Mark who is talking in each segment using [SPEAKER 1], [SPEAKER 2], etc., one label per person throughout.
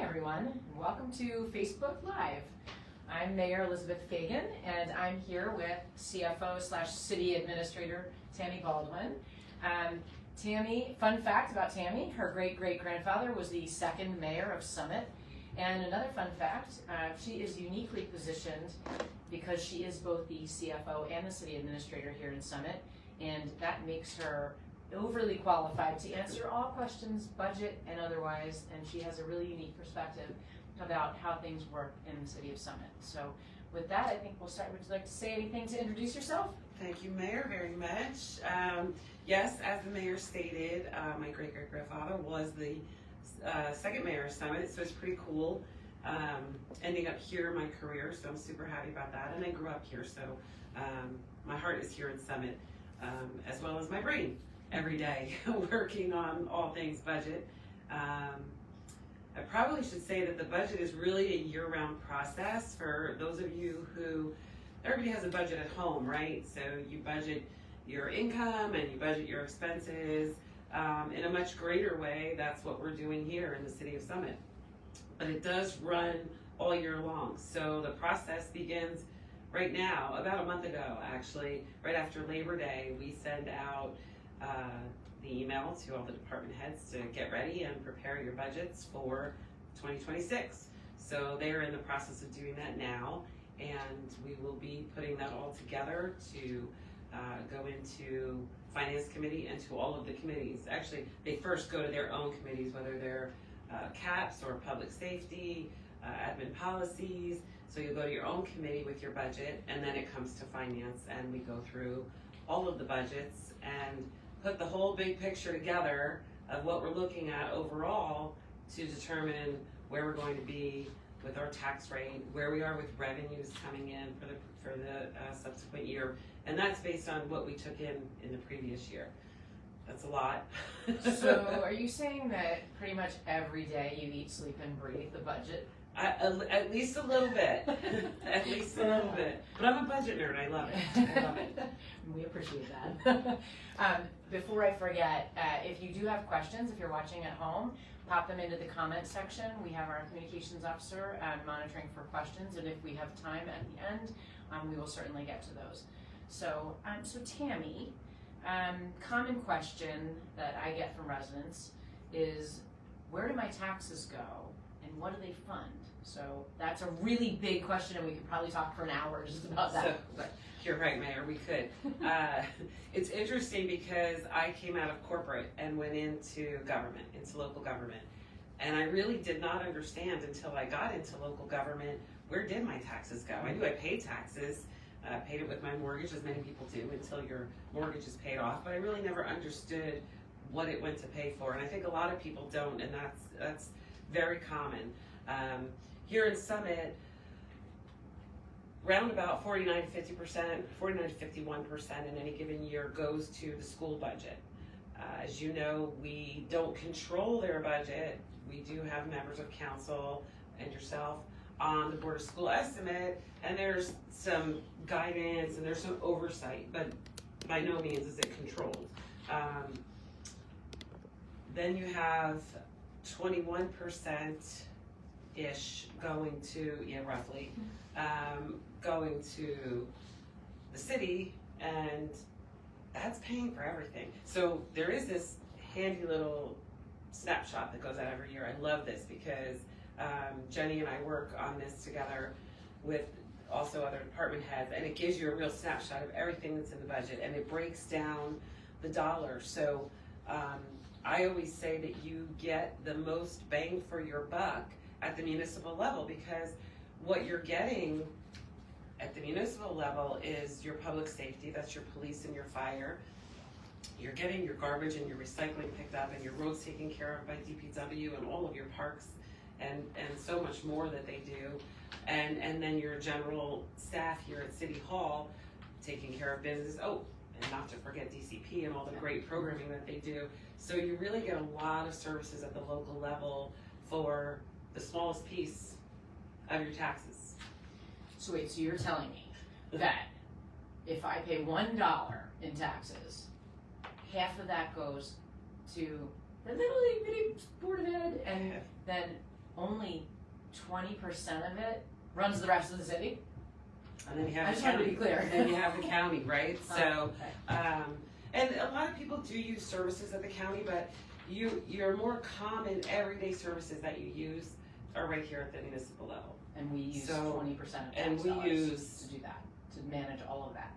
[SPEAKER 1] everyone, and welcome to Facebook Live. I'm Mayor Elizabeth Fagan, and I'm here with CFO/City Administrator Tammy Baldwin. Tammy, fun fact about Tammy, her great-great-grandfather was the second mayor of Summit. And another fun fact, she is uniquely positioned because she is both the CFO and the City Administrator here in Summit, and that makes her overly qualified to answer all questions, budget and otherwise, and she has a really unique perspective about how things work in the City of Summit. So with that, I think we'll start. Would you like to say anything to introduce yourself?
[SPEAKER 2] Thank you, Mayor, very much. Yes, as the Mayor stated, my great-great-grandfather was the second mayor of Summit, so it's pretty cool ending up here in my career, so I'm super happy about that. And I grew up here, so my heart is here in Summit, as well as my brain every day, working on all things budget. I probably should say that the budget is really a year-round process for those of you who, everybody has a budget at home, right? So you budget your income and you budget your expenses in a much greater way. That's what we're doing here in the City of Summit. But it does run all year long. So the process begins right now, about a month ago actually, right after Labor Day. We send out the email to all the department heads to get ready and prepare your budgets for 2026. So they're in the process of doing that now, and we will be putting that all together to go into Finance Committee and to all of the committees. Actually, they first go to their own committees, whether they're CAPS or Public Safety, Admin Policies. So you'll go to your own committee with your budget, and then it comes to Finance, and we go through all of the budgets and put the whole big picture together of what we're looking at overall to determine where we're going to be with our tax rate, where we are with revenues coming in for the subsequent year, and that's based on what we took in the previous year. That's a lot.
[SPEAKER 1] So are you saying that pretty much every day you eat, sleep, and breathe the budget?
[SPEAKER 2] At least a little bit. At least a little bit. But I'm a budget nerd. I love it. I love it.
[SPEAKER 1] We appreciate that. Before I forget, if you do have questions, if you're watching at home, pop them into the comment section. We have our communications officer monitoring for questions, and if we have time at the end, we will certainly get to those. So, so Tammy, common question that I get from residents is, where do my taxes go, and what do they fund? So that's a really big question, and we could probably talk for an hour just about that.
[SPEAKER 2] So, but you're right, Mayor, we could. It's interesting because I came out of corporate and went into government, into local government. And I really did not understand until I got into local government, where did my taxes go? I knew I paid taxes, paid it with my mortgage, as many people do, until your mortgage is paid off. But I really never understood what it went to pay for. And I think a lot of people don't, and that's very common. Here in Summit, round about 49 to 50%, 49 to 51% in any given year goes to the school budget. As you know, we don't control their budget. We do have members of council and yourself on the Board of School Estimate, and there's some guidance and there's some oversight, but by no means is it controlled. Then you have 21%-ish going to, roughly, going to the city, and that's paying for everything. So there is this handy little snapshot that goes out every year. I love this because Jenny and I work on this together with also other department heads, and it gives you a real snapshot of everything that's in the budget, and it breaks down the dollars. So I always say that you get the most bang for your buck at the municipal level, because what you're getting at the municipal level is your public safety, that's your police and your fire. You're getting your garbage and your recycling picked up, and your roads taken care of by DPW, and all of your parks and so much more that they do. And then your general staff here at City Hall taking care of business. Oh, and not to forget DCP and all the great programming that they do. So you really get a lot of services at the local level for the smallest piece of your taxes.
[SPEAKER 1] So wait, so you're telling me that if I pay $1 in taxes, half of that goes to the little bitty Board of Ed, and then only 20% of it runs the rest of the city.
[SPEAKER 2] And then you
[SPEAKER 1] I
[SPEAKER 2] have
[SPEAKER 1] just
[SPEAKER 2] the
[SPEAKER 1] wanted to
[SPEAKER 2] county.
[SPEAKER 1] be clear.
[SPEAKER 2] And then you have the county, right? So,
[SPEAKER 1] Okay.
[SPEAKER 2] and a lot of people do use services at the county, but your more common everyday services that you use are right here at the municipal level.
[SPEAKER 1] And we use
[SPEAKER 2] So,
[SPEAKER 1] 20% of tax
[SPEAKER 2] and we
[SPEAKER 1] dollars
[SPEAKER 2] use-
[SPEAKER 1] to do that, to manage all of that.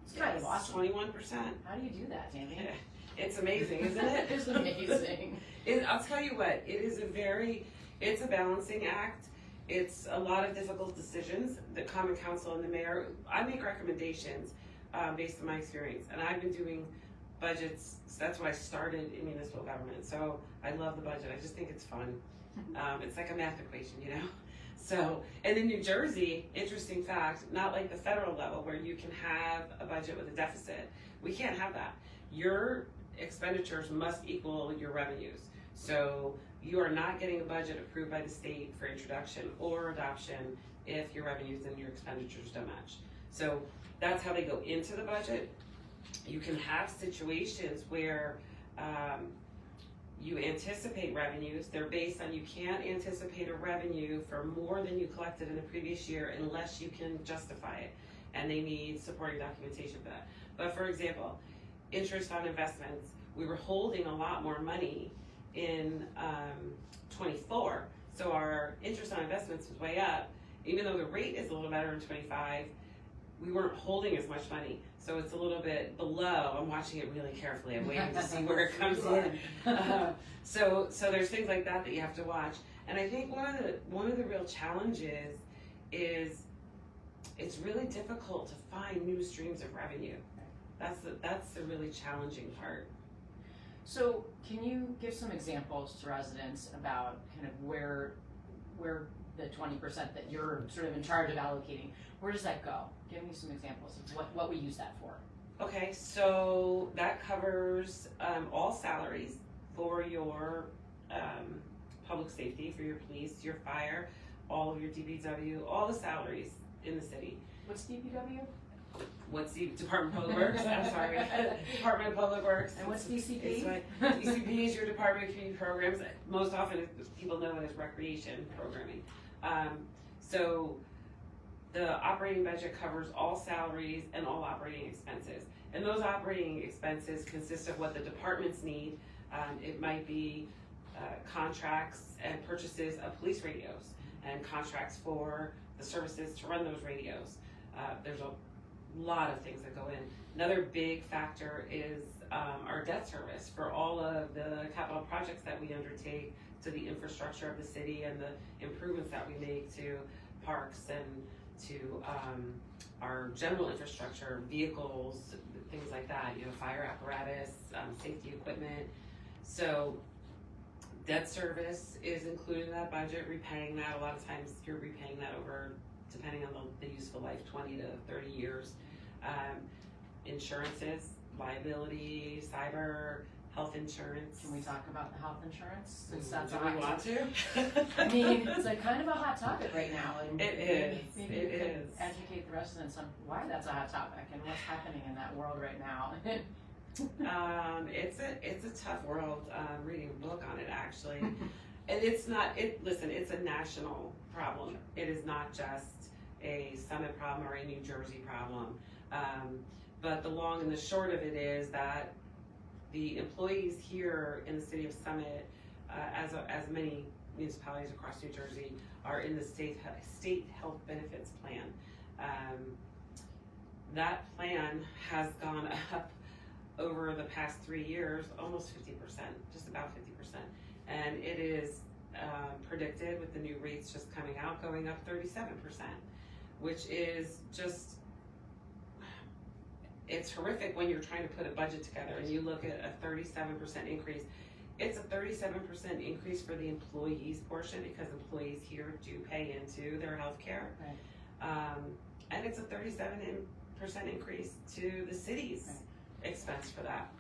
[SPEAKER 1] It's kind of awesome.
[SPEAKER 2] 21%.
[SPEAKER 1] How do you do that, Tammy?
[SPEAKER 2] It's amazing, isn't it?
[SPEAKER 1] It's amazing.
[SPEAKER 2] I'll tell you what, it's a balancing act. It's a lot of difficult decisions. The Common Council and the mayor, I make recommendations based on my experience. And I've been doing budgets, so that's why I started in municipal government. So I love the budget. I just think it's fun. It's like a math equation, you know? So, and in New Jersey, interesting fact, not like the federal level where you can have a budget with a deficit. We can't have that. Your expenditures must equal your revenues. So you are not getting a budget approved by the state for introduction or adoption if your revenues and your expenditures don't match. So that's how they go into the budget. You can have situations where you anticipate revenues. They're based on, you can't anticipate a revenue for more than you collected in the previous year unless you can justify it. And they need supporting documentation for that. But for example, interest on investments, we were holding a lot more money in 24. So our interest on investments was way up. Even though the rate is a little better in 25, we weren't holding as much money. So it's a little bit below. I'm watching it really carefully. I'm waiting to see where it comes in. So there's things like that you have to watch. And I think one of the real challenges is it's really difficult to find new streams of revenue. That's the really challenging part.
[SPEAKER 1] So can you give some examples to residents about kind of where the 20% that you're sort of in charge of allocating, where does that go? Give me some examples of what we use that for.
[SPEAKER 2] Okay, so that covers all salaries for your public safety, for your police, your fire, all of your DPW, all the salaries in the city.
[SPEAKER 1] What's DPW?
[SPEAKER 2] What's the Department of Public Works? I'm sorry, Department of Public Works.
[SPEAKER 1] And what's DCP?
[SPEAKER 2] DCP is your Department of Community Programs. Most often people know it as recreation programming. So the operating budget covers all salaries and all operating expenses. And those operating expenses consist of what the departments need. It might be contracts and purchases of police radios and contracts for the services to run those radios. There's a lot of things that go in. Another big factor is our debt service for all of the capital projects that we undertake to the infrastructure of the city and the improvements that we make to parks and to our general infrastructure, vehicles, things like that, you know, fire apparatus, safety equipment. So debt service is included in that budget, repaying that. A lot of times you're repaying that over, depending on the useful life, 20 to 30 years. Insurances, liability, cyber, health insurance.
[SPEAKER 1] Can we talk about the health insurance? Since
[SPEAKER 2] Do
[SPEAKER 1] that's
[SPEAKER 2] we
[SPEAKER 1] a hot
[SPEAKER 2] want to?
[SPEAKER 1] I mean, it's a kind of a hot topic right now. And
[SPEAKER 2] It is.
[SPEAKER 1] Maybe
[SPEAKER 2] It
[SPEAKER 1] you could
[SPEAKER 2] is.
[SPEAKER 1] educate the residents on why that's a hot topic and what's happening in that world right now.
[SPEAKER 2] It's a tough world. Reading a book on it actually, and it's not. Listen, it's a national problem. It is not just a Summit problem or a New Jersey problem. But the long and the short of it is that the employees here in the city of Summit, as many municipalities across New Jersey, are in the state health benefits plan. That plan has gone up over the past 3 years, almost 50%, just about 50%. And it is predicted with the new rates just coming out, going up 37%, which is just, it's horrific when you're trying to put a budget together and you look at a 37% increase. It's a 37% increase for the employees portion because employees here do pay into their health care.
[SPEAKER 1] Right.
[SPEAKER 2] And it's a 37% increase to the city's expense for that.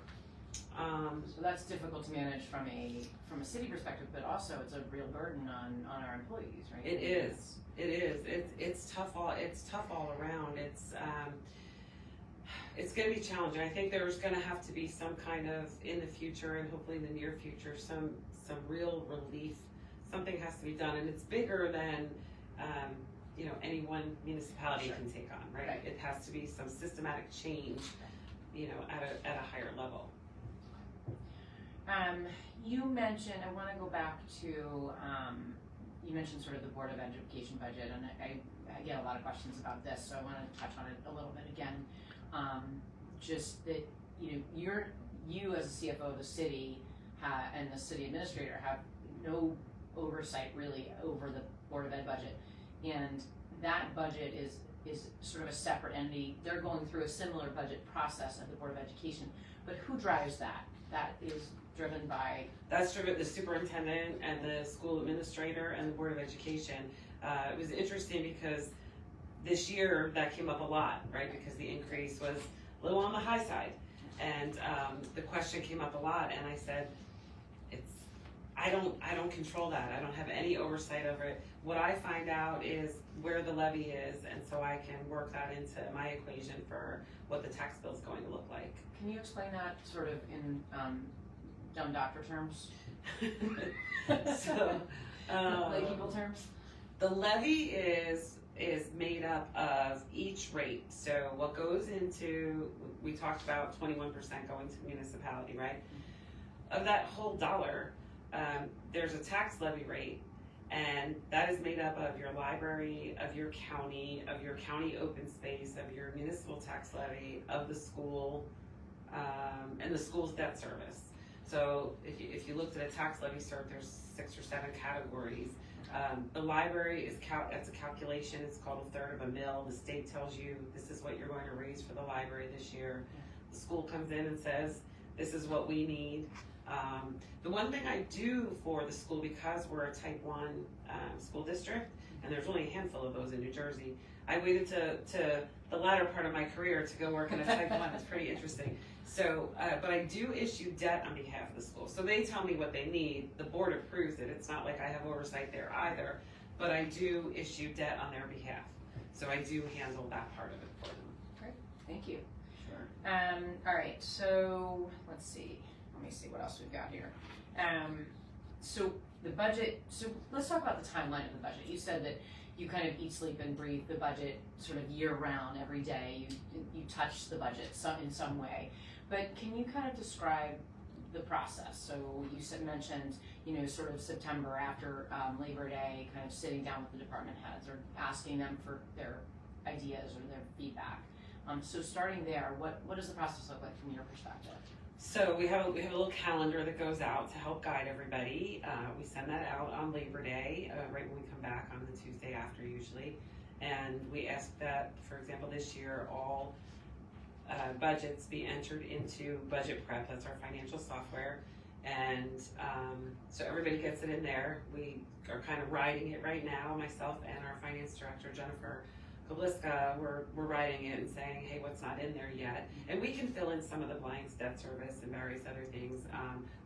[SPEAKER 1] So that's difficult to manage from a city perspective, but also it's a real burden on our employees, right?
[SPEAKER 2] It is. It's tough all around. It's going to be challenging. I think there's going to have to be some kind of, in the future and hopefully in the near future, some real relief something has to be done, and it's bigger than, any one municipality
[SPEAKER 1] Sure.
[SPEAKER 2] can take on, right?
[SPEAKER 1] Right.
[SPEAKER 2] It has to be some systematic change, at a higher level.
[SPEAKER 1] You mentioned, I want to go back to, you mentioned sort of the Board of Education budget, and I get a lot of questions about this, so I want to touch on it a little bit again. Just that, you as a CFO of the city and the city administrator have no oversight really over the Board of Ed budget, and that budget is sort of a separate entity. They're going through a similar budget process of the Board of Education, but who drives that? That is driven by?
[SPEAKER 2] That's driven the superintendent and the school administrator and the Board of Education. It was interesting because this year that came up a lot, right? Because the increase was a little on the high side, and the question came up a lot, and I said, I don't control that. I don't have any oversight over it. What I find out is where the levy is, and so I can work that into my equation for what the tax bill is going to look like.
[SPEAKER 1] Can you explain that sort of in dumb doctor terms?
[SPEAKER 2] So,
[SPEAKER 1] Lay people terms?
[SPEAKER 2] the levy is made up of each rate. So what goes into, we talked about 21% going to municipality, right? Of that whole dollar, there's a tax levy rate, and that is made up of your library, of your county open space, of your municipal tax levy, of the school, and the school's debt service. So if you looked at a tax levy cert, there's 6 or 7 categories. The library that's a calculation. It's called a third of a mill. The state tells you this is what you're going to raise for the library this year. The school comes in and says this is what we need. The one thing I do for the school, because we're a type 1 school district, and there's only a handful of those in New Jersey, I waited to the latter part of my career to go work in a type 1. It's pretty interesting. So, but I do issue debt on behalf of the school. So they tell me what they need. The board approves it. It's not like I have oversight there either, but I do issue debt on their behalf. So I do handle that part of it for them.
[SPEAKER 1] Great, thank you.
[SPEAKER 2] Sure.
[SPEAKER 1] All right, so let's see. Let me see what else we've got here. So the budget, so let's talk about the timeline of the budget. You said that you kind of eat, sleep, and breathe the budget sort of year round, every day. You touch the budget in some way. But can you kind of describe the process? So you mentioned, sort of September after Labor Day, kind of sitting down with the department heads or asking them for their ideas or their feedback. So starting there, what does the process look like from your perspective?
[SPEAKER 2] So we have a little calendar that goes out to help guide everybody. We send that out on Labor Day, right when we come back on the Tuesday after usually. And we ask that, for example, this year, all budgets be entered into Budget Prep. That's our financial software. And so everybody gets it in there. We are kind of writing it right now, myself and our finance director, Jennifer Kobliska, we're writing it and saying, hey, what's not in there yet? And we can fill in some of the blanks, debt service and various other things.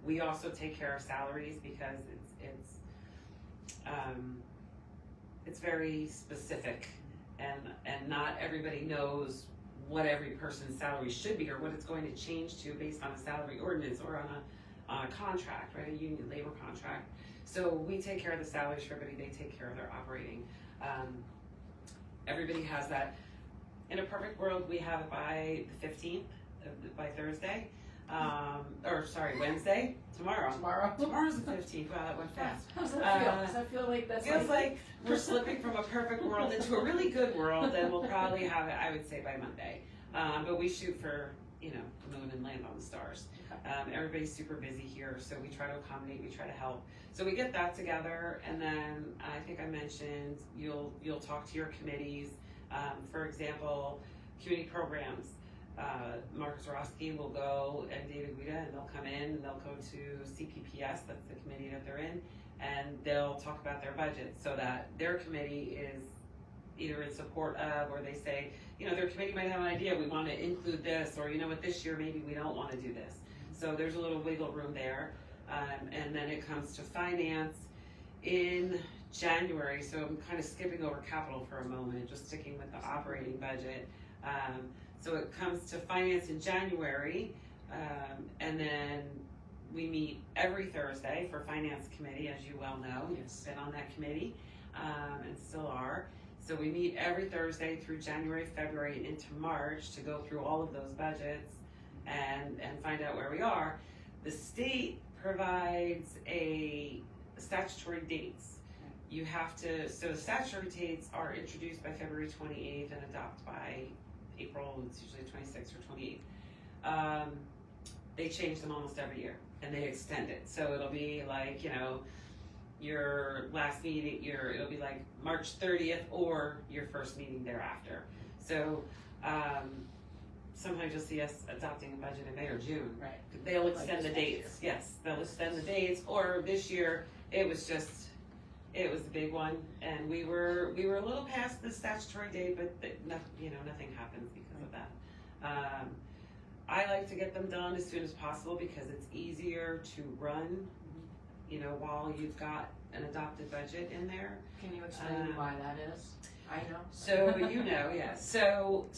[SPEAKER 2] We also take care of salaries because it's very specific, and not everybody knows what every person's salary should be or what it's going to change to based on a salary ordinance or on a contract, right? A union labor contract. So we take care of the salaries for everybody. They take care of their operating. Everybody has that. In a perfect world, we have it by the 15th, by Thursday. Wednesday. Tomorrow. Tomorrow's the 15th. Wow, that went fast.
[SPEAKER 1] How does that feel? Does that feel like that's
[SPEAKER 2] feels like we're slipping from a perfect world into a really good world, and we'll probably have it, I would say, by Monday. But we shoot for, the moon and land on the stars. Everybody's super busy here, so we try to accommodate, we try to help. So we get that together, and then I think I mentioned you'll talk to your committees. For example, community programs. Mark Zorowski will go, and David Guida, and they'll come in and they'll go to CPPS, that's the committee that they're in, and they'll talk about their budget so that their committee is either in support of, or they say, their committee might have an idea, we want to include this, or this year maybe we don't want to do this. So there's a little wiggle room there. And then it comes to finance in January, so I'm kind of skipping over capital for a moment, just sticking with the operating budget. So it comes to finance in January, and then we meet every Thursday for Finance Committee, as you well know.
[SPEAKER 1] Yes.
[SPEAKER 2] You've been on that committee, and still are. So we meet every Thursday through January, February, and into March to go through all of those budgets and find out where we are. The state provides a statutory dates. You have to, so the statutory dates are introduced by February 28th and adopt by April, it's usually 26th or 28th. They change them almost every year and they extend it. So it'll be like, you know, your last meeting, it'll be like March 30th or your first meeting thereafter. So sometimes you'll see us adopting a budget in May or June.
[SPEAKER 1] Right.
[SPEAKER 2] They'll extend the dates. Yes, they'll extend the dates. Or this year, it was a big one, and we were a little past the statutory date, but nothing happens because of that. I like to get them done as soon as possible because it's easier to run, you know, while you've got an adopted budget in there.
[SPEAKER 1] Can you explain why that is? I know.
[SPEAKER 2] So you know, yeah. So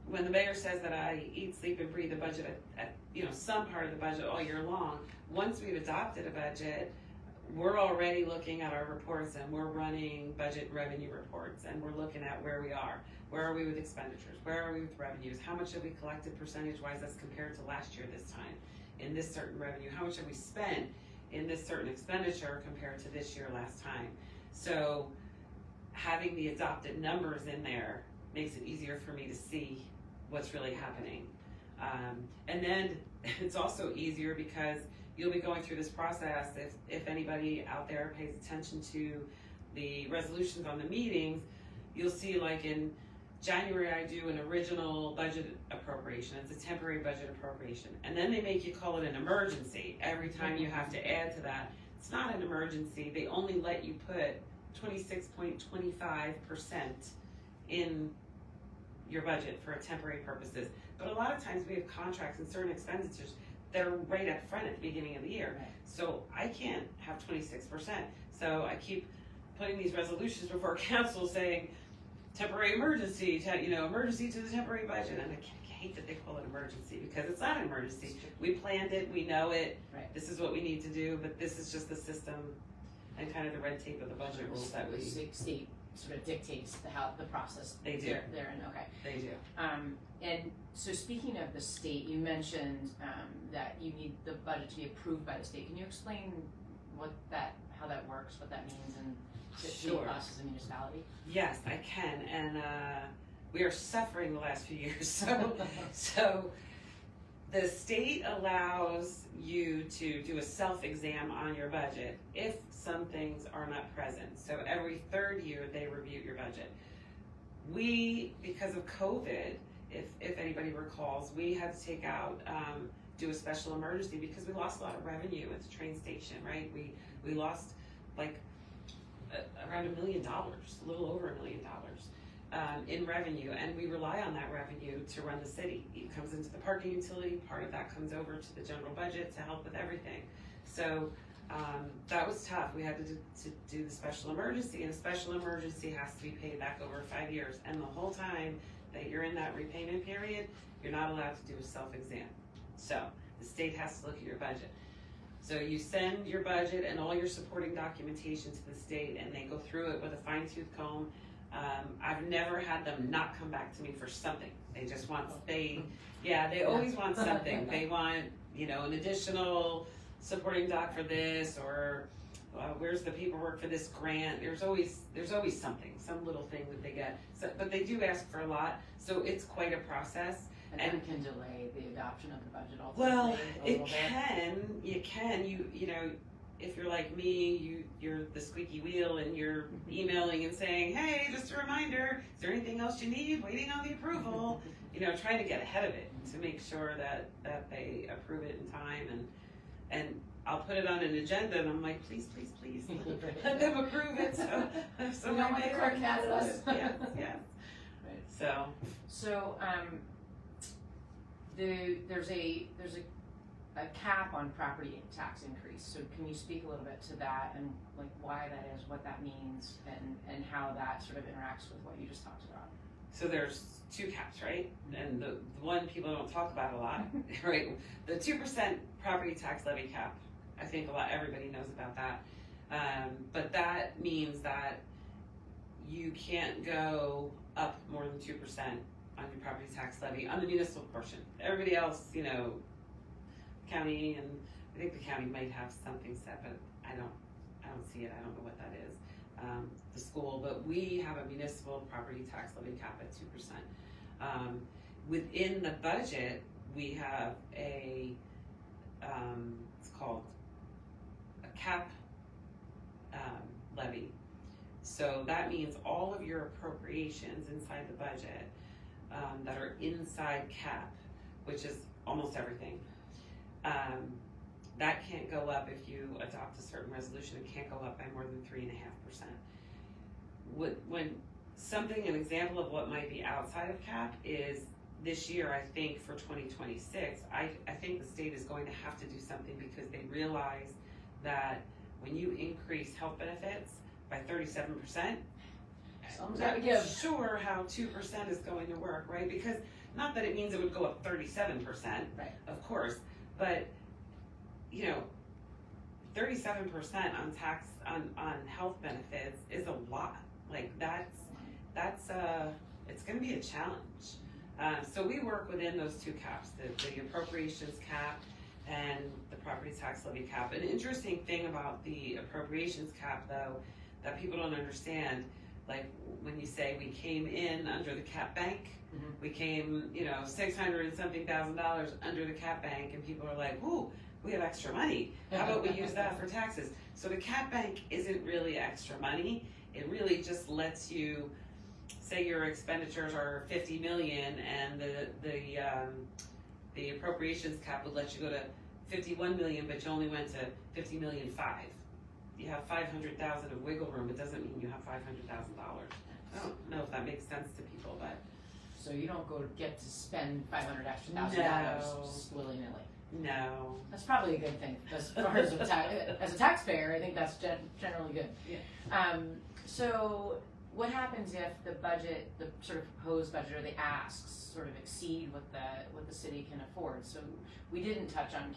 [SPEAKER 2] when the mayor says that I eat, sleep, and breathe the budget at you know, some part of the budget all year long, once we've adopted a budget, we're already looking at our reports and we're running budget and revenue reports and we're looking at where we are. Where are we with expenditures? Where are we with revenues? How much have we collected percentage-wise as compared to last year this time in this certain revenue? How much have we spent in this certain expenditure compared to this year last time? So having the adopted numbers in there makes it easier for me to see what's really happening. And then it's also easier because you'll be going through this process if anybody out there pays attention to the resolutions on the meetings, you'll see like in January I do an original budget appropriation. It's a temporary budget appropriation. And then they make you call it an emergency every time you have to add to that. It's not an emergency. They only let you put 26.25% in your budget for temporary purposes. But a lot of times we have contracts and certain expenditures that are right up front at the beginning of the year.
[SPEAKER 1] Right.
[SPEAKER 2] So I can't have 26%. So I keep putting these resolutions before council saying, temporary emergency, emergency to the temporary budget. And I hate that they call it emergency because it's not an emergency. We planned it, we know it,
[SPEAKER 1] Right.
[SPEAKER 2] This is what we need to do, but this is just the system and kind of the red tape of the budget rules that we,
[SPEAKER 1] state sort of dictates how the process.
[SPEAKER 2] They do.
[SPEAKER 1] They're in, okay.
[SPEAKER 2] they do.
[SPEAKER 1] And so speaking of the state, you mentioned that you need the budget to be approved by the state. Can you explain how that works, what that means, and
[SPEAKER 2] Sure.
[SPEAKER 1] us as a municipality?
[SPEAKER 2] Yes, I can, and we are suffering the last few years. So the state allows you to do a self-exam on your budget if some things are not present. So every third year they review your budget. We, because of COVID, if anybody recalls, we had to take out, do a special emergency because we lost a lot of revenue at the train station, right? We lost like around $1 million, a little over $1 million in revenue, and we rely on that revenue to run the city. It comes into the parking utility, part of that comes over to the general budget to help with everything. So that was tough. We had to do the special emergency, and a special emergency has to be paid back over 5 years. And the whole time that you're in that repayment period, you're not allowed to do a self-exam. So the state has to look at your budget. So you send your budget and all your supporting documentation to the state, and they go through it with a fine-tooth comb. I've never had them not come back to me for something. They just want, they always want something. They want, an additional supporting doc for this, or where's the paperwork for this grant. There's always something, some little thing that they get. So, but they do ask for a lot, so it's quite a process.
[SPEAKER 1] And that can delay the adoption of the budget ultimately.
[SPEAKER 2] Well,
[SPEAKER 1] a little bit.
[SPEAKER 2] You can. If you're like me, you're the squeaky wheel and you're emailing and saying, hey, just a reminder, is there anything else you need? Waiting on the approval. Trying to get ahead of it to make sure that they approve it in time, and I'll put it on an agenda and I'm like, please, let them approve it. So
[SPEAKER 1] We don't want the clerk mad at us.
[SPEAKER 2] Yeah.
[SPEAKER 1] Right. So there's a cap on property tax increase. So can you speak a little bit to that and like why that is, what that means, and how that sort of interacts with what you just talked about?
[SPEAKER 2] So there's two caps, right? And the one people don't talk about a lot, right? The 2% property tax levy cap. I think everybody knows about that. But that means that you can't go up more than 2% on your property tax levy on the municipal portion. Everybody else, county, and I think the county might have something set, but I don't see it. I don't know what that is. The school, but we have a municipal property tax levy cap at 2%. Within the budget, we have it's called a cap levy. So that means all of your appropriations inside the budget that are inside cap, which is almost everything, that can't go up if you adopt a certain resolution. It can't go up by more than 3.5%. When an example of what might be outside of cap is this year, I think for 2026, I think the state is going to have to do something because they realize that when you increase health benefits by 37%, I'm not sure how 2% is going to work, right? Because not that it means it would go up 37%,
[SPEAKER 1] right,
[SPEAKER 2] of course, but 37% on tax on health benefits is a lot. Like that's it's going to be a challenge. So we work within those two caps, the appropriations cap and the property tax levy cap. An interesting thing about the appropriations cap, though, that people don't understand, like when you say we came in under the cap bank, we came, $600 and something thousand under the cap bank, and people are like, ooh, we have extra money. How about we use that for taxes? So the cap bank isn't really extra money. It really just lets you say your expenditures are 50 million, and the appropriations cap would let you go to 51 million, but you only went to 50 million 5. You have 500,000 of wiggle room. It doesn't mean you have $500,000. I don't know if that makes sense to people, but
[SPEAKER 1] so you don't get to spend $500,000 just willy nilly.
[SPEAKER 2] No,
[SPEAKER 1] that's probably a good thing as far as as a taxpayer. I think that's generally good.
[SPEAKER 2] Yeah.
[SPEAKER 1] So what happens if the budget, the sort of proposed budget or the asks, sort of exceed what the city can afford? So we didn't touch on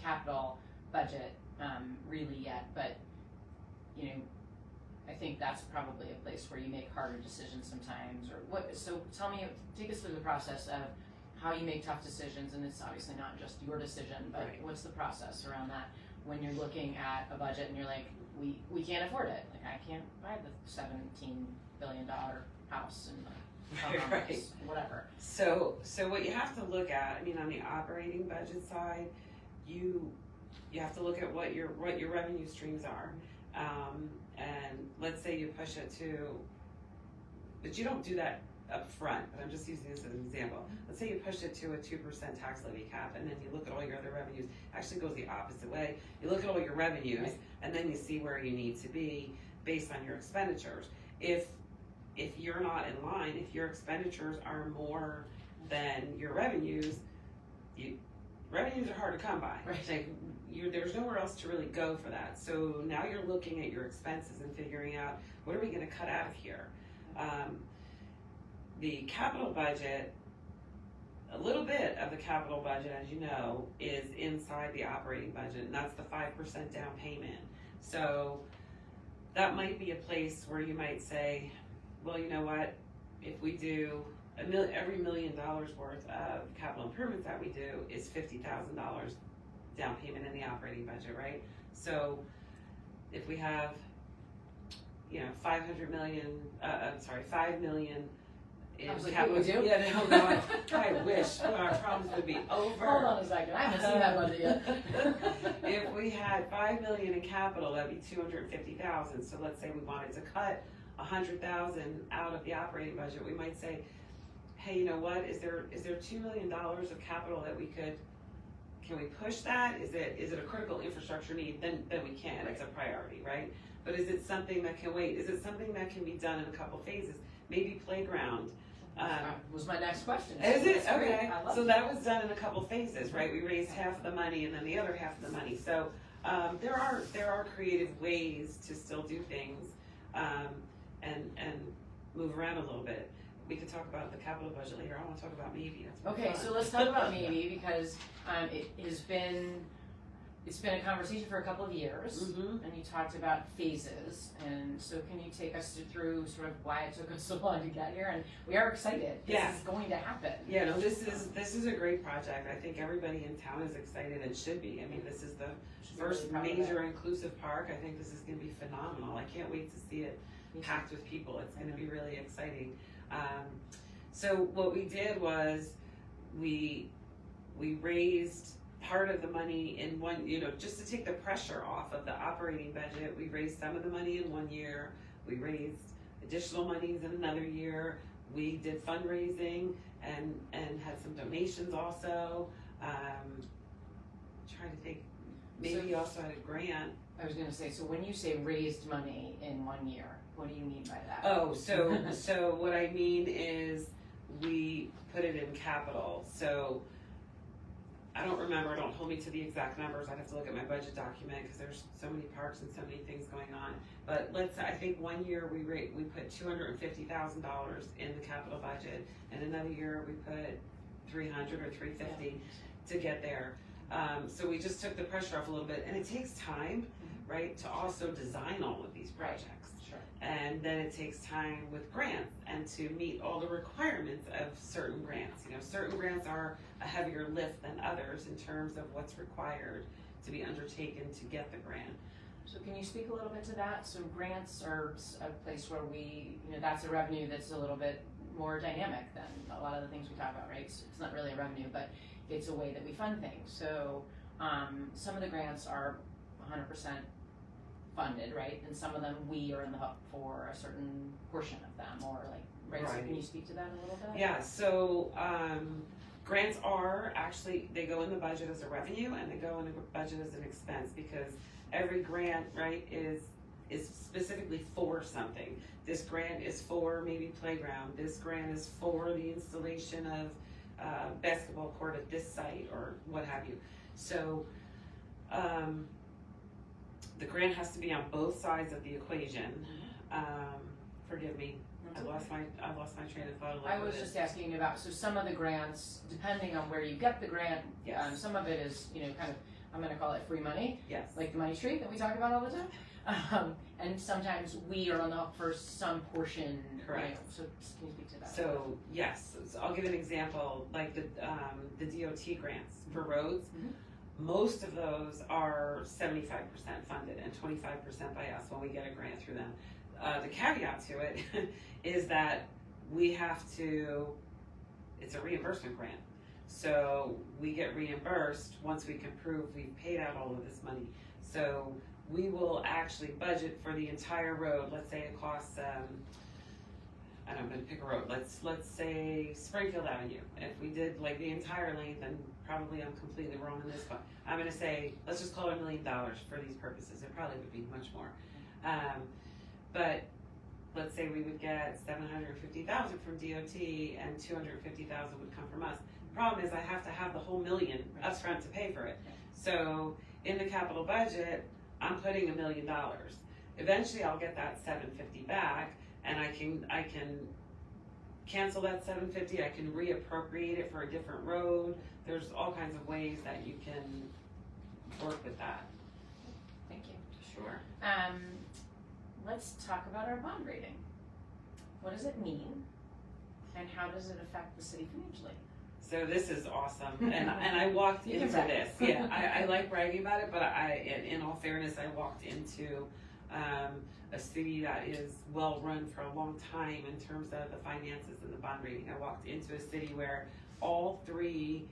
[SPEAKER 1] capital budget really yet, but I think that's probably a place where you make harder decisions sometimes. Or what? So take us through the process of how you make tough decisions, and it's obviously not just your decision, but
[SPEAKER 2] right.
[SPEAKER 1] What's the process around that when you're looking at a budget and you're like, we can't afford it. Like I can't buy the $17 billion house in the
[SPEAKER 2] right.
[SPEAKER 1] whatever.
[SPEAKER 2] So what you have to look at, on the operating budget side, you have to look at what your revenue streams are, and let's say you push it to, but you don't do that up front, but I'm just using this as an example. Let's say you push it to a 2% tax levy cap, and then you look at all your other revenues. Actually goes the opposite way. You look at all your revenues, right. And then you see where you need to be based on your expenditures. If you're not in line, if your expenditures are more than your revenues, revenues are hard to come by.
[SPEAKER 1] Right.
[SPEAKER 2] Like there's nowhere else to really go for that. So now you're looking at your expenses and figuring out, what are we going to cut out of here? The capital budget, a little bit of the capital budget, as you know, is inside the operating budget, and that's the 5% down payment. So that might be a place where you might say, well, you know what, if we do every $1 million worth of capital improvements that we do is $50,000 down payment in the operating budget, right? So if we have, 5 million in
[SPEAKER 1] I was like,
[SPEAKER 2] capital.
[SPEAKER 1] we do?
[SPEAKER 2] Yeah, no, I wish our problems would be over.
[SPEAKER 1] Hold on a second, I haven't seen that budget yet.
[SPEAKER 2] If we had 5 million in capital, that'd be 250,000. So let's say we wanted to cut 100,000 out of the operating budget. We might say, hey, you know what? Is there $2 million of capital that can we push that? Is it a critical infrastructure need? Then we can. It's a priority, right? But is it something that can wait? Is it something that can be done in a couple phases? Maybe playground.
[SPEAKER 1] Was my next question.
[SPEAKER 2] Is it? Okay. So that was done in a couple phases, right? We raised half of the money and then the other half of the money. So there are creative ways to still do things and move around a little bit. we could talk about the capital budget later. I want to talk about maybe.
[SPEAKER 1] Okay, so let's talk about maybe, because it's been a conversation for a couple of years,
[SPEAKER 2] Mm-hmm.
[SPEAKER 1] and you talked about phases, and so can you take us through sort of why it took us so long to get here? And we are excited.
[SPEAKER 2] Yeah.
[SPEAKER 1] This is going to happen.
[SPEAKER 2] Yeah, no, this is a great project. I think everybody in town is excited and should be. I mean, this is the
[SPEAKER 1] Should be
[SPEAKER 2] first
[SPEAKER 1] really proud of
[SPEAKER 2] major inclusive park. I think this is going to be phenomenal. I can't wait to see it
[SPEAKER 1] it.
[SPEAKER 2] packed with people. It's going to be really exciting. So what we did was we raised part of the money in one, just to take the pressure off of the operating budget. We raised some of the money in 1 year. We raised additional monies in another year. We did fundraising and had some donations also. Trying to think, maybe you also had a grant.
[SPEAKER 1] I was going to say, so when you say raised money in 1 year, what do you mean by that?
[SPEAKER 2] Oh, so what I mean is we put it in capital. So I don't remember, don't hold me to the exact numbers. I'd have to look at my budget document because there's so many parks and so many things going on. But I think 1 year we put $250,000 in the capital budget, and another year we put 300 or 350 to get there. So we just took the pressure off a little bit, and it takes time, right, to also design all of these projects.
[SPEAKER 1] Sure.
[SPEAKER 2] And then it takes time with grants and to meet all the requirements of certain grants. Certain grants are a heavier lift than others in terms of what's required to be undertaken to get the grant.
[SPEAKER 1] So can you speak a little bit to that? So grants are a place where that's a revenue that's a little bit more dynamic than a lot of the things we talk about, right? So it's not really a revenue, but it's a way that we fund things. So some of the grants are 100% funded, right? And some of them we are in the hook for a certain portion of them, or right? So can you speak to that a little bit?
[SPEAKER 2] Yeah, so grants are actually, they go in the budget as a revenue and they go in the budget as an expense, because every grant, right, is specifically for something. This grant is for maybe playground. This grant is for the installation of basketball court at this site or what have you. So the grant has to be on both sides of the equation. Forgive me. I lost my train of thought a little bit.
[SPEAKER 1] I was just asking about, so some of the grants, depending on where you get the grant,
[SPEAKER 2] Yes.
[SPEAKER 1] some of it is, kind of, I'm going to call it free money,
[SPEAKER 2] Yes.
[SPEAKER 1] like the money tree that we talk about all the time. And sometimes we are on the hook for some portion.
[SPEAKER 2] Correct.
[SPEAKER 1] So can you speak to that?
[SPEAKER 2] So yes, so I'll give an example, like the DOT grants for roads. Most of those are 75% funded and 25% by us when we get a grant through them. The caveat to it is that we have to, it's a reimbursement grant. So we get reimbursed once we can prove we've paid out all of this money. So we will actually budget for the entire road. Let's say it costs, I'm going to pick a road. Let's say Springfield Avenue. If we did like the entire length, and probably I'm completely wrong in this, but I'm going to say, let's just call it $1 million for these purposes. It probably would be much more. But let's say we would get $750,000 from DOT and $250,000 would come from us. The problem is I have to have the whole $1 million up front to pay for it. So in the capital budget, I'm putting $1 million. Eventually I'll get that $750 back, and I can cancel that $750. I can reappropriate it for a different road. There's all kinds of ways that you can work with that.
[SPEAKER 1] Thank you.
[SPEAKER 2] Sure.
[SPEAKER 1] Let's talk about our bond rating. What does it mean, and how does it affect the city financially?
[SPEAKER 2] So this is awesome, and I walked into this. Yeah, I like bragging about it, but in all fairness, I walked into a city that is well run for a long time in terms of the finances and the bond rating. I walked into a city where all 3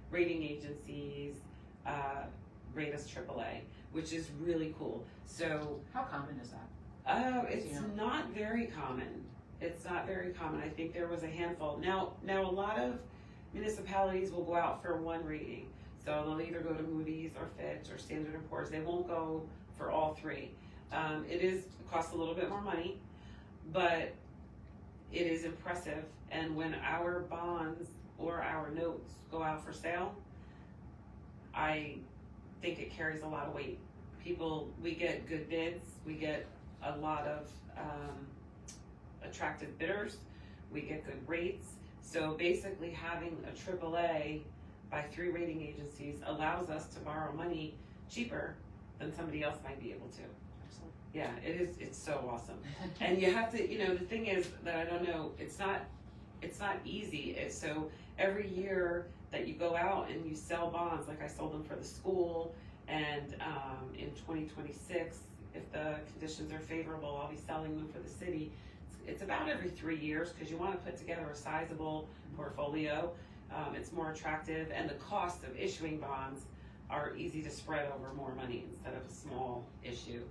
[SPEAKER 2] rating agencies rate us AAA, which is really cool. So
[SPEAKER 1] how common is that?
[SPEAKER 2] It's not very common. It's not very common. I think there was a handful. Now a lot of municipalities will go out for 1 rating. So they'll either go to Moody's or Fitch or Standard & Poor's. They won't go for all 3. It costs a little bit more money, but it is impressive. And when our bonds or our notes go out for sale, I think it carries a lot of weight. We get good bids. We get a lot of attractive bidders. we get good rates. So basically having a AAA by 3 rating agencies allows us to borrow money cheaper than somebody else might be able to.
[SPEAKER 1] Excellent.
[SPEAKER 2] Yeah, it's so awesome. And you have to, the thing is that I don't know, it's not easy. So every year that you go out and you sell bonds, like I sold them for the school, and in 2026, if the conditions are favorable, I'll be selling them for the city. It's about every 3 years because you want to put together a sizable portfolio. It's more attractive, and the cost of issuing bonds are easy to spread over more money instead of a small issue.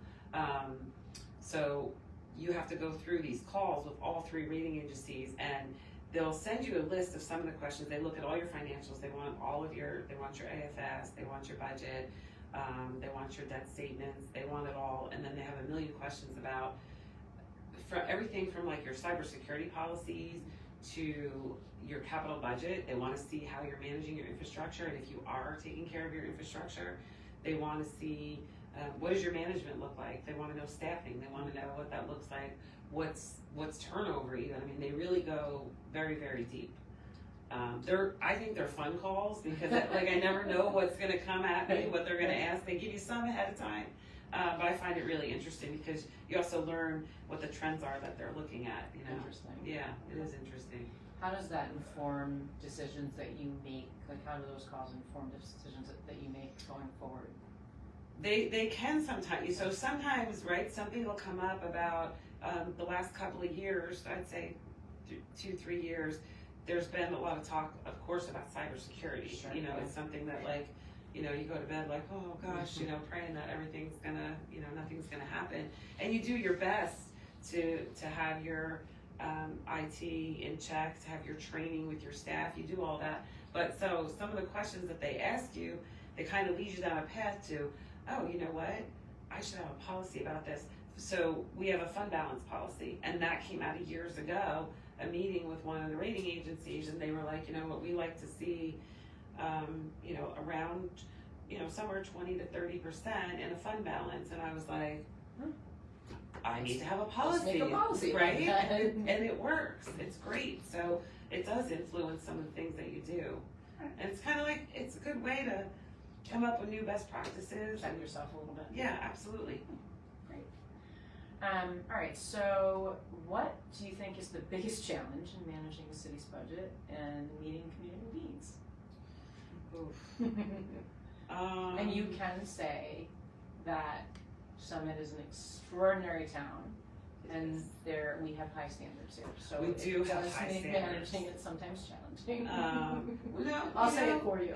[SPEAKER 2] So you have to go through these calls with all 3 rating agencies, and they'll send you a list of some of the questions. They look at all your financials. They want they want your AFS, they want your budget, they want your debt statements, they want it all, and then they have a million questions about everything from like your cybersecurity policies to your capital budget. They want to see how you're managing your infrastructure, and if you are taking care of your infrastructure. They want to see what does your management look like. They want to know staffing. They want to know what that looks like. What's turnover even. I mean, they really go very, very deep. I think they're fun calls because I never know what's going to come at me, what they're going to ask. They give you some ahead of time. But I find it really interesting because you also learn what the trends are that they're looking at.
[SPEAKER 1] Interesting.
[SPEAKER 2] Yeah, it is interesting.
[SPEAKER 1] How does that inform decisions that you make? Like, how do those calls inform decisions that you make going forward?
[SPEAKER 2] They can sometimes. So sometimes, right, something will come up about the last couple of years, I'd say 2-3 years, there's been a lot of talk, of course, about cybersecurity.
[SPEAKER 1] Sure.
[SPEAKER 2] It's something that you go to bed like, oh gosh, praying that everything's gonna, nothing's gonna happen. And you do your best to have your IT in check, to have your training with your staff, you do all that. But so some of the questions that they ask you, they kind of lead you down a path to, oh, you know what? I should have a policy about this. So we have a fund balance policy, and that came out of years ago, a meeting with one of the rating agencies, and they were like, what we like to see, around, somewhere 20 to 30% in a fund balance. And I was like, I need to have a policy,
[SPEAKER 1] make a policy.
[SPEAKER 2] Right? and it works. It's great. So it does influence some of the things that you do. And it's kind of like, it's a good way to come up with new best practices.
[SPEAKER 1] Check yourself a little bit.
[SPEAKER 2] Yeah, absolutely.
[SPEAKER 1] Great. All right, so what do you think is the biggest challenge in managing the city's budget and meeting community needs?
[SPEAKER 2] Oof.
[SPEAKER 1] And you can say that Summit is an extraordinary town, and we have high standards here. So
[SPEAKER 2] we do have
[SPEAKER 1] does
[SPEAKER 2] high
[SPEAKER 1] make
[SPEAKER 2] standards.
[SPEAKER 1] managing it sometimes challenging.
[SPEAKER 2] No,
[SPEAKER 1] I'll say it for you.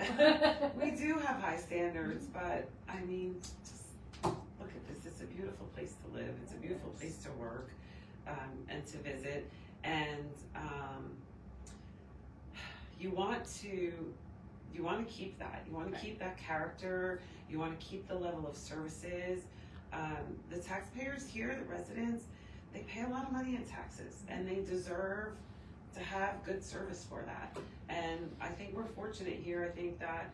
[SPEAKER 2] We do have high standards, but I mean, just look at this. It's a beautiful place to live. It's a beautiful place to work and to visit. And you want to keep that. You want to keep that character. You want to keep the level of services. The taxpayers here, the residents, they pay a lot of money in taxes, and they deserve to have good service for that. And I think we're fortunate here. I think that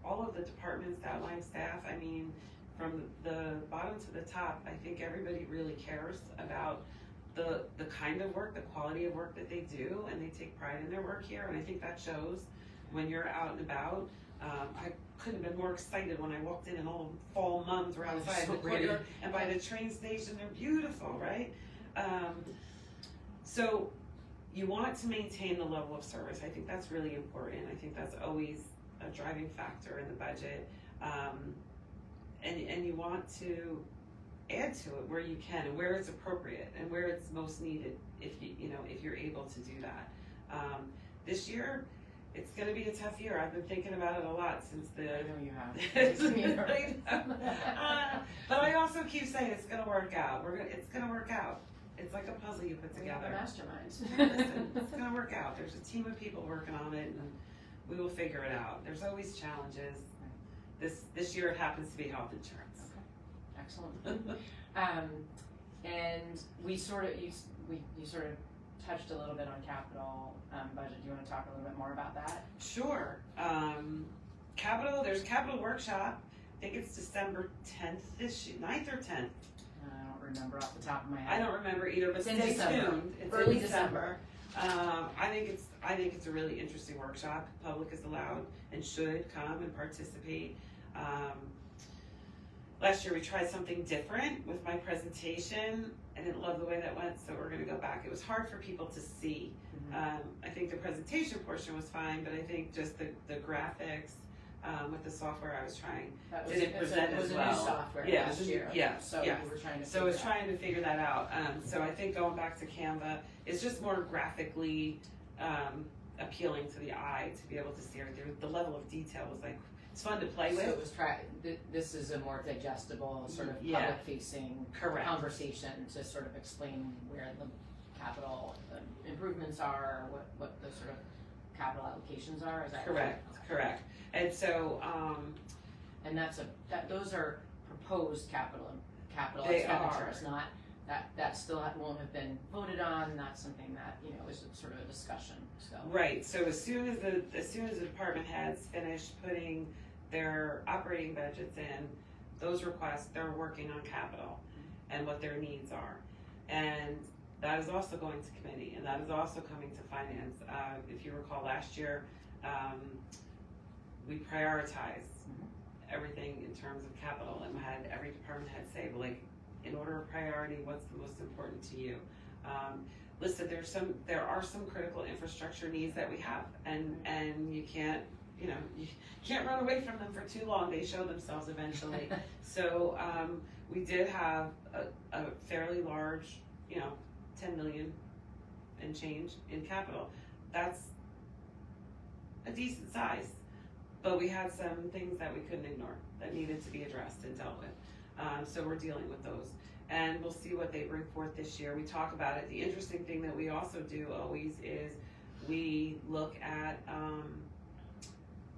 [SPEAKER 2] all of the departments, the outline staff, I mean, from the bottom to the top, I think everybody really cares about the kind of work, the quality of work that they do, and they take pride in their work here. And I think that shows when you're out and about. I couldn't have been more excited when I walked in and all the fall mums were outside the courtyard, and by the train station, they're beautiful, right? So you want to maintain the level of service. I think that's really important. I think that's always a driving factor in the budget. And you want to add to it where you can and where it's appropriate and where it's most needed if you're able to do that. This year, it's going to be a tough year. I've been thinking about it a lot since
[SPEAKER 1] I know you have.
[SPEAKER 2] But I also keep saying it's going to work out. It's going to work out. It's like a puzzle you put together.
[SPEAKER 1] Masterminds.
[SPEAKER 2] Listen, it's going to work out. There's a team of people working on it, and we will figure it out. There's always challenges. This year it happens to be health insurance.
[SPEAKER 1] Okay. Excellent. And you sort of touched a little bit on capital budget. Do you want to talk a little bit more about that?
[SPEAKER 2] Sure. There's capital workshop. I think it's December 10th 9th or 10th.
[SPEAKER 1] I don't remember off the top of my
[SPEAKER 2] I
[SPEAKER 1] head.
[SPEAKER 2] don't remember either, but
[SPEAKER 1] It's in
[SPEAKER 2] stay
[SPEAKER 1] December.
[SPEAKER 2] tuned. It's
[SPEAKER 1] Early
[SPEAKER 2] in
[SPEAKER 1] December.
[SPEAKER 2] I think it's a really interesting workshop. Public is allowed and should come and participate. Last year we tried something different with my presentation. I didn't love the way that went, so we're going to go back. It was hard for people to see. I think the presentation portion was fine, but I think just the graphics with the software I was trying didn't present as well.
[SPEAKER 1] It was a new software
[SPEAKER 2] Yeah,
[SPEAKER 1] last year.
[SPEAKER 2] yeah,
[SPEAKER 1] So
[SPEAKER 2] yeah.
[SPEAKER 1] we were trying to.
[SPEAKER 2] So I was trying to figure that out. So I think going back to Canva is just more graphically appealing to the eye to be able to see everything. The level of detail was like, it's fun to play with.
[SPEAKER 1] So it was this is a more digestible sort of
[SPEAKER 2] Yeah.
[SPEAKER 1] public-facing
[SPEAKER 2] Correct.
[SPEAKER 1] conversation to sort of explain where the capital improvements are, what the sort of capital allocations are. Is that
[SPEAKER 2] Correct, correct. And so,
[SPEAKER 1] and those are proposed capital
[SPEAKER 2] They
[SPEAKER 1] expenditures, not that still won't have been voted on. That's something that is sort of a discussion. So
[SPEAKER 2] right. So as soon as the department heads finish putting their operating budgets in, those requests, they're working on capital and what their needs are, and that is also going to committee, and that is also coming to finance. If you recall last year, we prioritized everything in terms of capital and had every department head say, well, like, in order of priority, what's the most important to you? Listen, there are some critical infrastructure needs that we have, and you can't run away from them for too long. They show themselves eventually. So we did have a fairly large, 10 million and change in capital. That's a decent size, but we had some things that we couldn't ignore that needed to be addressed and dealt with. So we're dealing with those, and we'll see what they bring forth this year. We talk about it. The interesting thing that we also do always is we look at,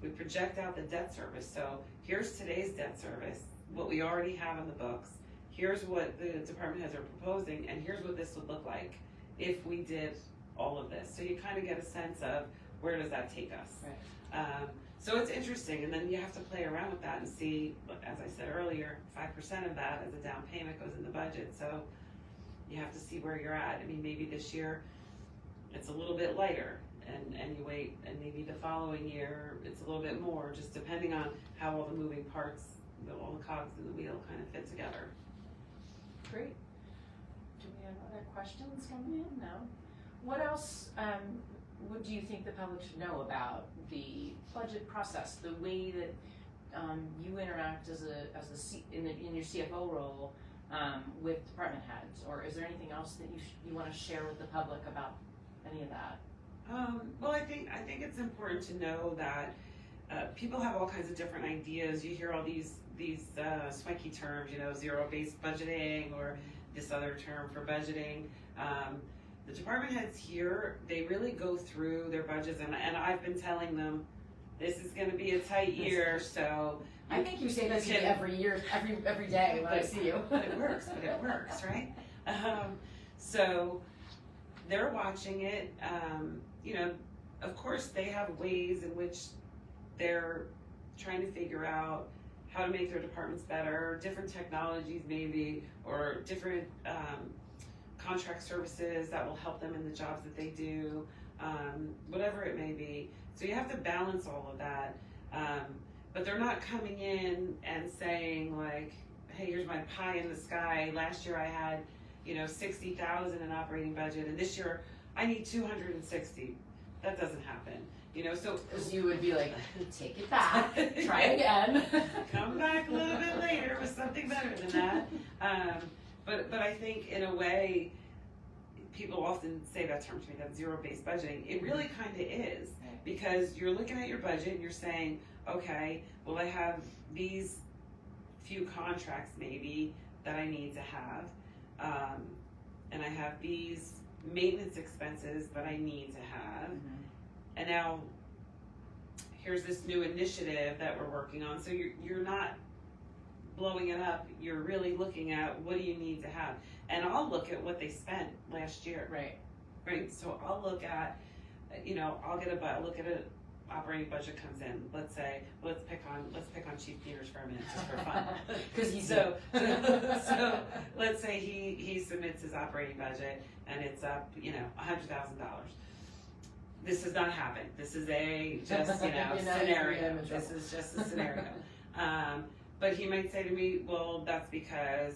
[SPEAKER 2] we project out the debt service. So here's today's debt service, what we already have on the books. Here's what the department heads are proposing, and here's what this would look like if we did all of this. So you kind of get a sense of where does that take us.
[SPEAKER 1] Right.
[SPEAKER 2] So it's interesting, and then you have to play around with that and see, as I said earlier, 5% of that as a down payment goes in the budget. So you have to see where you're at. I mean, maybe this year it's a little bit lighter, and you wait, and maybe the following year it's a little bit more, just depending on how all the moving parts, all the cogs in the wheel kind of fit together.
[SPEAKER 1] Great. Do we have other questions coming in? No. What else what do you think the public should know about the budget process, the way that you interact in your CFO role with department heads, or is there anything else that you want to share with the public about any of that?
[SPEAKER 2] Well, I think it's important to know that people have all kinds of different ideas. You hear all these swanky terms, zero-based budgeting or this other term for budgeting. The department heads here, they really go through their budgets, and I've been telling them this is going to be a tight year, so
[SPEAKER 1] I think you say that to me every year, every day when I see you.
[SPEAKER 2] But it works, right? So they're watching it. Of course, they have ways in which they're trying to figure out how to make their departments better, different technologies maybe, or different contract services that will help them in the jobs that they do, whatever it may be. So you have to balance all of that. But they're not coming in and saying like, hey, here's my pie in the sky. Last year I had, 60,000 in operating budget, and this year I need 260. That doesn't happen. So
[SPEAKER 1] because you would be like, take it back, try again.
[SPEAKER 2] Come back a little bit later with something better than that. But I think in a way, people often say that term to me, that zero-based budgeting. It really kind of is, because you're looking at your budget and you're saying, okay, well, I have these few contracts maybe that I need to have, and I have these maintenance expenses that I need to have, and now here's this new initiative that we're working on. So you're not blowing it up, you're really looking at what do you need to have. And I'll look at what they spent last year. Right. So I'll look at, I'll look at an operating budget comes in. Let's say, let's pick on Chief Peters for a minute, just for fun.
[SPEAKER 1] Because he's
[SPEAKER 2] so let's say he submits his operating budget and it's up, $100,000. This has not happened. This is scenario. This is just a scenario. But he might say to me, well, that's because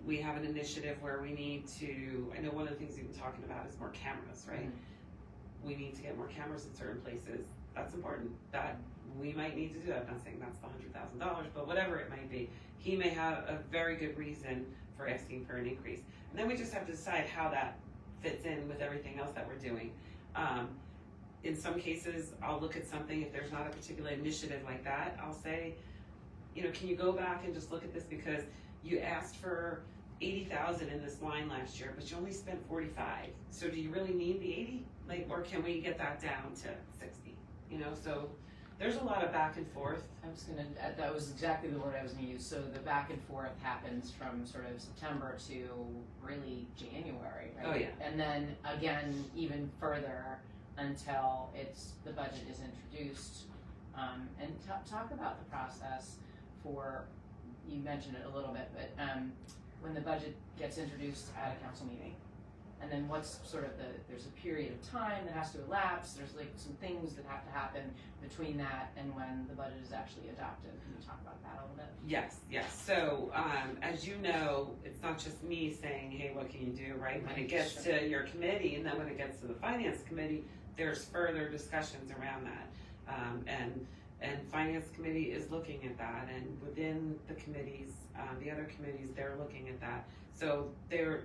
[SPEAKER 2] we have an initiative where we need to, I know one of the things you've been talking about is more cameras, right? Mm-hmm. We need to get more cameras in certain places. That's important. That we might need to do that. I'm not saying that's the $100,000, but whatever it might be, he may have a very good reason for asking for an increase. And then we just have to decide how that fits in with everything else that we're doing. In some cases, I'll look at something, if there's not a particular initiative like that, I'll say, can you go back and just look at this, because you asked for 80,000 in this line last year, but you only spent 45. So do you really need the 80? Or can we get that down to 60? So there's a lot of back and forth.
[SPEAKER 1] That was exactly the word I was gonna use. So the back and forth happens from sort of September to really January, right?
[SPEAKER 2] Oh yeah.
[SPEAKER 1] And then again, even further until the budget is introduced. And talk about the process for, you mentioned it a little bit, but when the budget gets introduced at a council meeting, and then what's sort of there's a period of time that has to elapse, there's some things that have to happen between that and when the budget is actually adopted. Can you talk about that a little bit?
[SPEAKER 2] Yes. So, as you know, it's not just me saying, hey, what can you do, right? When it gets to your committee, and then when it gets to the finance committee, there's further discussions around that. And finance committee is looking at that, and within the committees, the other committees, they're looking at that. So there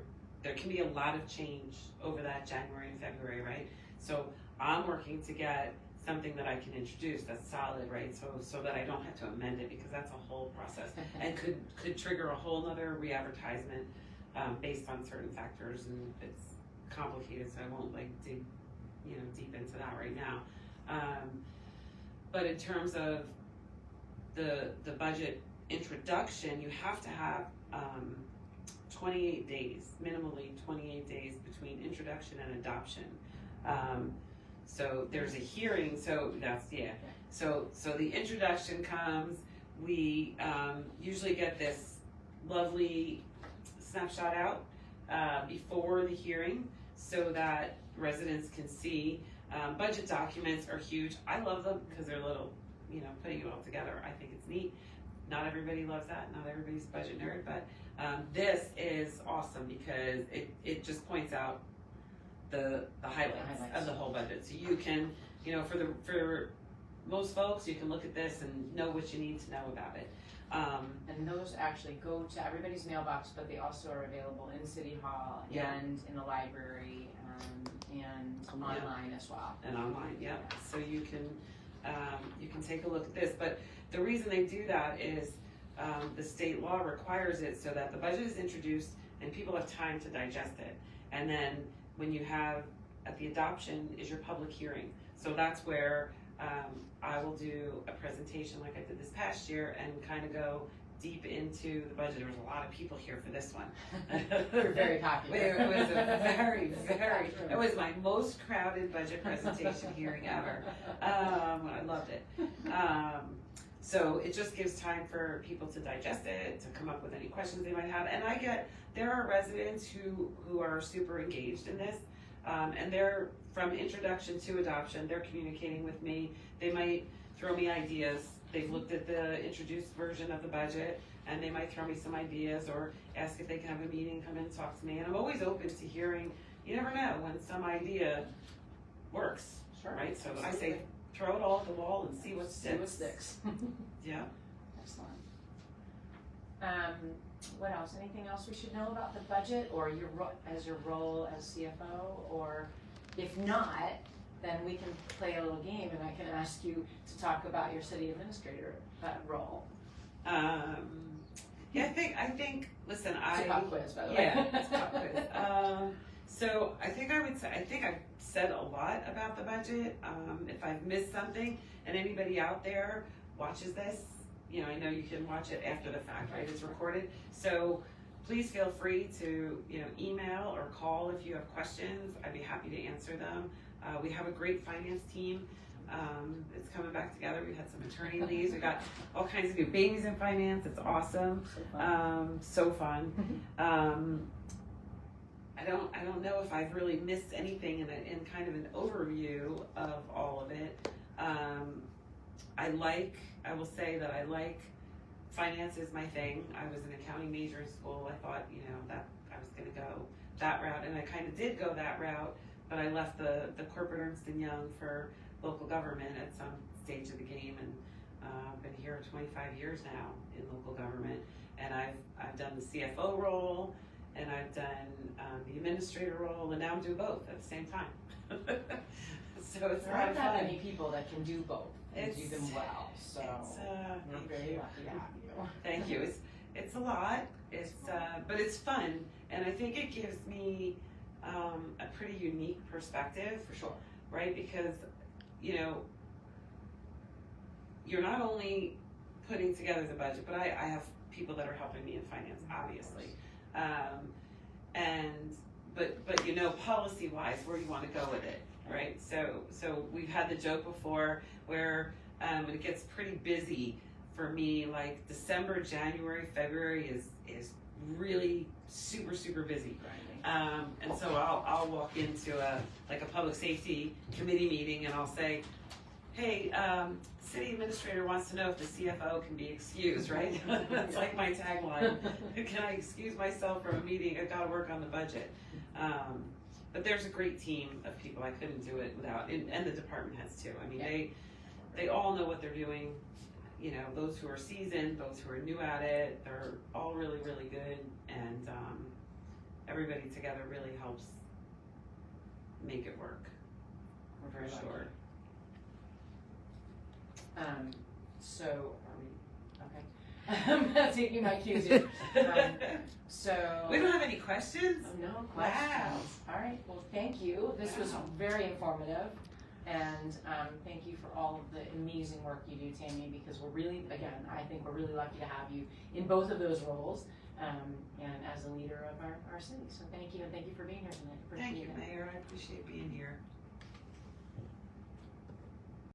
[SPEAKER 2] can be a lot of change over that January and February, right? So I'm working to get something that I can introduce that's solid, right? So that I don't have to amend it, because that's a whole process and could trigger a whole nother re-advertisement based on certain factors, and it's complicated, so I won't dig deep into that right now. But in terms of the budget introduction, you have to have 28 days, minimally 28 days between introduction and adoption. So there's a hearing, so that's, So the introduction comes, we usually get this lovely snapshot out before the hearing so that residents can see. Budget documents are huge. I love them because they're little, putting it all together. I think it's neat. Not everybody loves that. Not everybody's a budget nerd, but this is awesome because it just points out the highlights of the whole budget. So you can, for most folks, you can look at this and know what you need to know about it.
[SPEAKER 1] And those actually go to everybody's mailbox, but they also are available in City Hall and in the library and online as well.
[SPEAKER 2] And online, So you can take a look at this. But the reason they do that is the state law requires it so that the budget is introduced and people have time to digest it. And then when you have, at the adoption, is your public hearing. So that's where I will do a presentation like I did this past year and kind of go deep into the budget. There was a lot of people here for this one.
[SPEAKER 1] They're very popular.
[SPEAKER 2] It was it was my most crowded budget presentation hearing ever. I loved it. So it just gives time for people to digest it, to come up with any questions they might have. And there are residents who are super engaged in this, and they're, from introduction to adoption, they're communicating with me. They might throw me ideas. They've looked at the introduced version of the budget, and they might throw me some ideas or ask if they can have a meeting, come in and talk to me. And I'm always open to hearing. You never know when some idea works, right? So I say, throw it all at the wall and see what sticks. Yeah.
[SPEAKER 1] Excellent. What else? Anything else we should know about the budget or your role as CFO? Or if not, then we can play a little game and I can ask you to talk about your city administrator role.
[SPEAKER 2] I think, listen,
[SPEAKER 1] it's a pop quiz, by the way.
[SPEAKER 2] Yeah, it's a pop quiz. So I think I've said a lot about the budget. If I've missed something and anybody out there watches this, I know you can watch it after the fact, right? It's recorded. So please feel free to, email or call if you have questions. I'd be happy to answer them. We have a great finance team. It's coming back together. We've had some maternity leaves. We got all kinds of new babies in finance. It's awesome. So fun. I don't know if I've really missed anything in kind of an overview of all of it. I will say that I like finance is my thing. I was an accounting major in school. I thought, that I was going to go that route, and I kind of did go that route, but I left the corporate Ernst & Young for local government at some stage of the game, and I've been here 25 years now in local government, and I've done the CFO role, and I've done the administrator role, and now I'm doing both at the same time. So it's
[SPEAKER 1] there aren't that many people that can do both and do them well. So we're very lucky to have you.
[SPEAKER 2] Thank you. It's a lot. But it's fun, and I think it gives me a pretty unique perspective.
[SPEAKER 1] For sure.
[SPEAKER 2] Right? Because you're not only putting together the budget, but I have people that are helping me in finance, obviously. But policy wise, where you want to go with it, right? So we've had the joke before where when it gets pretty busy for me, like December, January, February is really super, super busy. And so I'll walk into a public safety committee meeting, and I'll say, hey, city administrator wants to know if the CFO can be excused, right? That's like my tagline. Can I excuse myself from a meeting? I've got to work on the budget. But there's a great team of people. I couldn't do it without, and the department heads too. I mean, they all know what they're doing. Those who are seasoned, those who are new at it, they're all really, really good. And everybody together really helps make it work.
[SPEAKER 1] We're very
[SPEAKER 2] sure.
[SPEAKER 1] So are we okay? I'm not taking my cues here. So
[SPEAKER 2] we don't have any questions?
[SPEAKER 1] Oh, no questions.
[SPEAKER 2] Wow.
[SPEAKER 1] All right. Well, thank you. This was very informative, and thank you for all of the amazing work you do, Tammy. Because I think we're really lucky to have you in both of those roles, and as a leader of our city. So thank you, and thank you for being here tonight.
[SPEAKER 2] Thank you, Mayor. I appreciate